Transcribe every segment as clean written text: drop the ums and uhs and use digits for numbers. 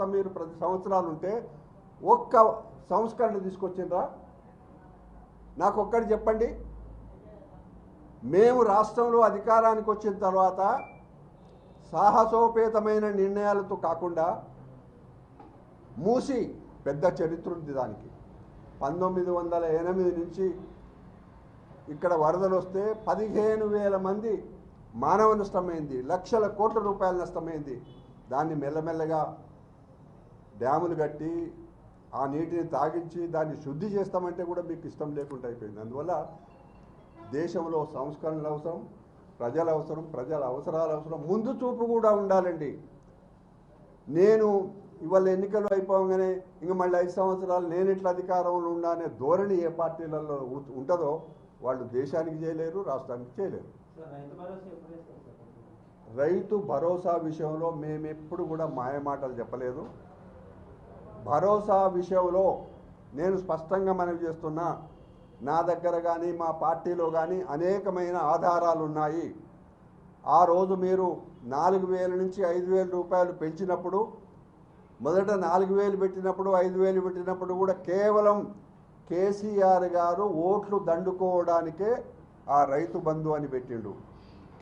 మీరు 10 సంవత్సరాలు ఉంటే ఒక్క సంస్కరణ తీసుకొచ్చిండ్రా? నాకు ఒక్కటి చెప్పండి. మేము రాష్ట్రంలో అధికారానికి వచ్చిన తర్వాత సాహసోపేతమైన నిర్ణయాలతో కాకుండా మూసి పెద్ద చరిత్ర ఉంది దానికి. 1908 నుంచి ఇక్కడ వరదలు వస్తే 15,000 మంది మానవ నష్టమైంది, లక్షల కోట్ల రూపాయల నష్టమైంది. దాన్ని మెల్లమెల్లగా డ్యాములు కట్టి ఆ నీటిని తాగించి దాన్ని శుద్ధి చేస్తామంటే కూడా మీకు ఇష్టం లేకుండా అయిపోయింది. అందువల్ల దేశంలో సంస్కరణలు అవసరం, ప్రజల అవసరం, ప్రజల అవసరాలు అవసరం, ముందు చూపు కూడా ఉండాలండి. నేను ఇవాళ ఎన్నికలు అయిపోగానే ఇంక మళ్ళీ 5 సంవత్సరాలు నేను ఇట్లా అధికారంలో ఉన్నా అనే ధోరణి ఏ పార్టీలలో ఉంటుందో వాళ్ళు దేశానికి చేయలేరు, రాష్ట్రానికి చేయలేరు. రైతు భరోసా విషయంలో మేము ఎప్పుడు కూడా మాయమాటలు చెప్పలేదు. భరోసా విషయంలో నేను స్పష్టంగా మనవి చేస్తున్నా, నా దగ్గర కానీ మా పార్టీలో కానీ అనేకమైన ఆధారాలు ఉన్నాయి. ఆ రోజు మీరు 4,000 నుంచి 5,000 రూపాయలు పెంచినప్పుడు, మొదట 4,000 పెట్టినప్పుడు 5,000 పెట్టినప్పుడు కూడా కేవలం కేసీఆర్ గారు ఓట్లు దండుకోవడానికే ఆ రైతు బంధు అని పెట్టిండు.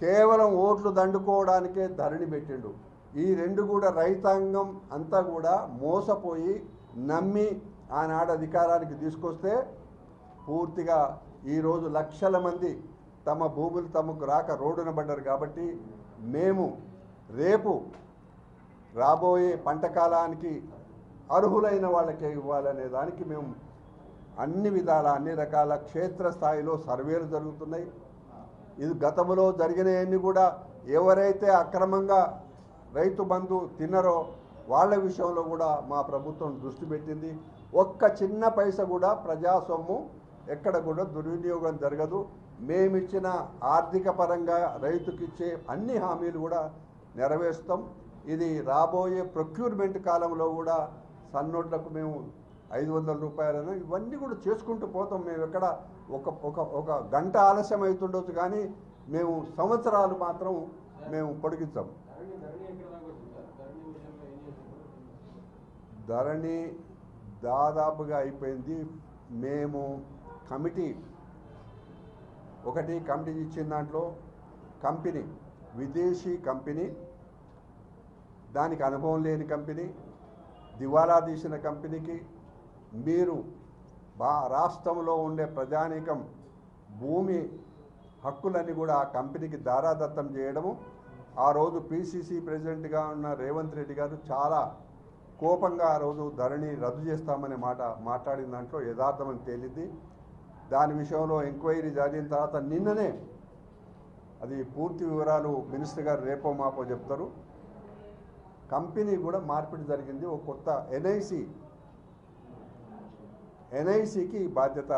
కేవలం ఓట్లు దండుకోవడానికే ధరణి పెట్టిండు. ఈ రెండు కూడా రైతాంగం అంతా కూడా మోసపోయి నమ్మి ఆనాడు అధికారానికి తీసుకొస్తే పూర్తిగా ఈరోజు లక్షల మంది తమ భూములు తమకు రాక రోడ్డున పడ్డారు. కాబట్టి మేము రేపు రాబోయే పంట కాలానికి అర్హులైన వాళ్ళకే ఇవ్వాలనే దానికి మేము అన్ని విధాల అన్ని రకాల క్షేత్రస్థాయిలో సర్వేలు జరుగుతున్నాయి. ఇది గతంలో జరిగినవన్నీ కూడా ఎవరైతే అక్రమంగా రైతు బంధు తిన్నరో వాళ్ళ విషయంలో కూడా మా ప్రభుత్వం దృష్టి పెట్టింది. ఒక్క చిన్న పైస కూడా ప్రజాసొమ్ము ఎక్కడ కూడా దుర్వినియోగం జరగదు. మేమిచ్చిన ఆర్థిక పరంగా రైతుకిచ్చే అన్ని హామీలు కూడా నెరవేరుస్తాం. ఇది రాబోయే ప్రొక్యూర్మెంట్ కాలంలో కూడా సన్నోట్లకు మేము 500 రూపాయలను ఇవన్నీ కూడా చేసుకుంటూ పోతాం. మేము ఎక్కడ ఒక గంట ఆలస్యం అవుతుండొచ్చు, కానీ మేము సంవత్సరాలు మాత్రం మేము పొడిగిస్తాం. ధరణి దాదాపుగా అయిపోయింది. మేము కమిటీ ఇచ్చిన దాంట్లో కంపెనీ విదేశీ కంపెనీ, దానికి అనుభవం లేని కంపెనీ, దివాలా తీసిన కంపెనీకి మీరు రాష్ట్రంలో ఉండే ప్రజానీకం భూమి హక్కులన్నీ కూడా ఆ కంపెనీకి దారాదత్తం చేయడము. ఆ రోజు పిసిసి ప్రెసిడెంట్గా ఉన్న రేవంత్ రెడ్డి గారు చాలా కోపంగా ఆ రోజు ధరణి రద్దు చేస్తామనే మాట మాట్లాడిన దాంట్లో యథార్థమని తేలింది. దాని విషయంలో ఎంక్వైరీ జరిగిన తర్వాత నిన్ననే అది పూర్తి వివరాలు మినిస్టర్ గారు రేపో మాపో చెప్తారు. కంపెనీ కూడా మార్పిడి జరిగింది. ఒక కొత్త ఎన్ఐసికి బాధ్యత